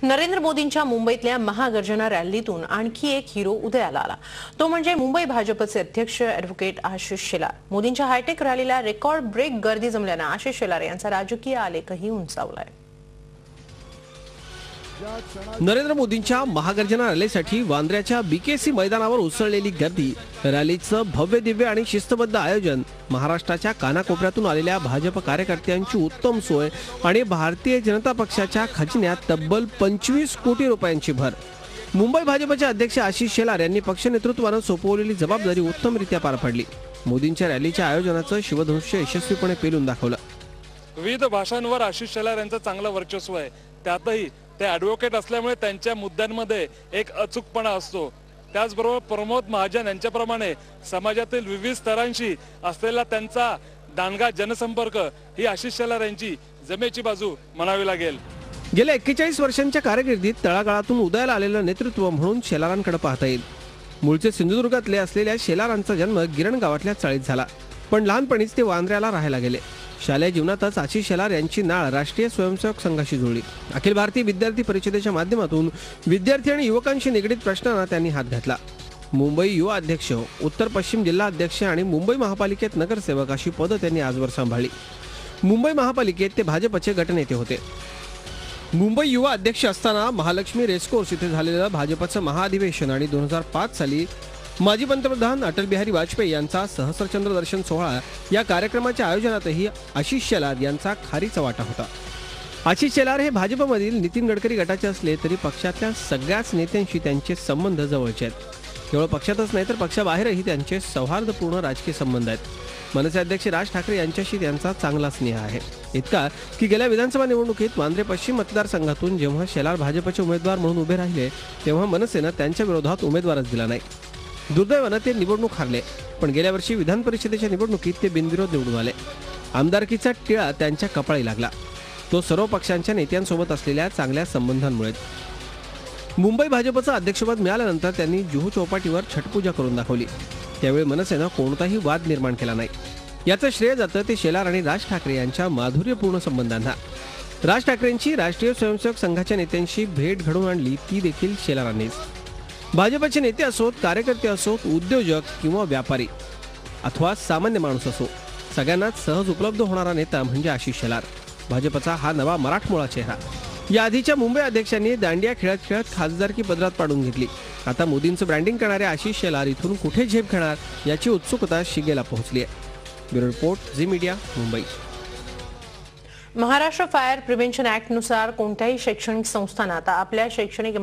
नरेंद्र मोदींच्या मुंबईतल्या महागर्जना रॅलीतून आणखी एक हिरो उदयाला आला। तो म्हणजे मुंबई भाजपचे अध्यक्ष ॲडव्होकेट आशिष शेलार। मोदींच्या हायटेक रॅलीला रेकॉर्ड ब्रेक गर्दी जमल्याने आशिष शेलार यांचा राजकीय आलेखही उंचावलाय। नरेंद्र मोदींच्या महागर्जना रॅलीसाठी वांद्र्याच्या बीकेसी मैदानावर उसळलेली गर्दी, रॅलीचं भव्य दिव्य आणि शिस्तबद्ध आयोजन, महाराष्ट्राच्या कानाकोपऱ्यातून आलेल्या भाजप कार्यकर्त्यांची उत्तम सोय आणि भारतीय जनता पक्षाच्या खजिन्यात तब्बल 25 कोटी रुपयांची भर। मुंबई भाजपचे अध्यक्ष आशिष शेलार यांनी पक्ष नेतृत्वानं सोपवलेली जबाबदारी उत्तमरित्या पार पाडली। मोदींच्या रॅलीच्या आयोजनाचं शिवधनुष्य यशस्वीपणे पेलून दाखवलं। विविध भाषांवर आशिष शेलार यांचं चांगलं वर्चस्व आहे। त्यातही ते ॲडव्होकेट असल्यामुळे त्यांच्या मुद्द्यांमध्ये एक अचूकपणा असतो। त्याचबरोबर प्रमोद महाजन यांच्याप्रमाणे समाजातील विविध स्तरांशी असलेला त्यांचा दांडगा जनसंपर्क ही आशिष शेलार यांची जमेची बाजू म्हणावी लागेल। गेल्या 41 वर्षांच्या कारकिर्दीत तळागाळातून उदयाला आलेलं नेतृत्व म्हणून शेलारांकडे पाहता येईल। मूळचे सिंधुदुर्गातले असलेल्या शेलारांचा जन्म गिरण गावातल्या चाळीत झाला, पण लहानपणीच ते वांद्र्याला राहायला गेले। शालेय जीवनातच आशिष शेलार यांची नाळ राष्ट्रीय स्वयंसेवक संघाशी जुळली। अखिल भारतीय विद्यार्थी परिषदेच्या माध्यमातून विद्यार्थी आणि युवकांशी निगडीत प्रश्नांना त्यांनी हात घातला। मुंबई युवा अध्यक्ष, उत्तर पश्चिम जिल्हा अध्यक्ष आणि मुंबई महापालिकेत नगरसेवक अशी पदं त्यांनी आजवर सांभाळली। मुंबई महापालिकेत ते भाजपचे गटनेते होते। मुंबई युवा अध्यक्ष असताना महालक्ष्मी रेसकोर्स इथे झालेलं भाजपचं महाअधिवेशन आणि 2005 साली माजी पंतप्रधान अटल बिहारी वाजपेयी यांचा सहस्रचंद्र दर्शन सोहळा या कार्यक्रमाच्या आयोजनातही आशिष शेलार यांचा खारीचा वाटा होता। आशिष शेलार हे भाजपमधील नितीन गडकरी गटाचे असले तरी पक्षातल्या सगळ्याच नेत्यांशी त्यांचे संबंध जवळचे आहेत। केवळ पक्षातच नाही तर पक्षाबाहेरही त्यांचे सौहार्दपूर्ण राजकीय संबंध आहेत। मनसे अध्यक्ष राज ठाकरे यांच्याशी त्यांचा चांगला स्नेह आहे, इतका की गेल्या विधानसभा निवडणुकीत वांद्रे पश्चिम मतदारसंघातून जेव्हा शेलार भाजपचे उमेदवार म्हणून उभे राहिले तेव्हा मनसेनं त्यांच्या विरोधात उमेदवारच दिला नाही। दुर्दैवानं ते निवडणूक हारले, पण गेल्या वर्षी विधान परिषदेच्या निवडणुकीत ते बिनविरोध निवडून आले। आमदारकीचा टिळा त्यांच्या कपाळी लागला, तो सर्व पक्षांच्या नेत्यांसोबत असलेल्या चांगल्या संबंधांमुळे। मुंबई भाजपचं अध्यक्षपद मिळाल्यानंतर त्यांनी जुहू चौपाटीवर छटपूजा करून दाखवली। त्यावेळी मनसेनं कोणताही वाद निर्माण केला नाही। याचं श्रेय जातं ते शेलार आणि राज ठाकरे यांच्या माधुर्यपूर्ण संबंधांना। राज ठाकरेंची राष्ट्रीय स्वयंसेवक संघाच्या नेत्यांशी भेट घडवून आणली ती देखील शेलारांनीच। भाजपचे नेते असोत, कार्यकर्ते असोत, उद्योजक किंवा व्यापारी अथवा सामान्य माणूस असो, सगळ्यांनाच सहज उपलब्ध होणारा नेता म्हणजे आशिष शेलार। भाजपचा हा नवा मराठमोळा चेहरा। या आधीच्या मुंबई अध्यक्षांनी दांडिया खेळत खेळत खासदारकी पदरात पाडून घेतली। आता मोदींचं ब्रँडिंग करणारे आशिष शेलार इथून कुठे झेप घेणार याची उत्सुकता शिगेला पोहोचली आहे। Bureau report, Zee media, Mumbai. Maharashtra fire prevention act नुसार कोणत्याही शैक्षणिक संस्थांना आता आपल्या शैक्षणिक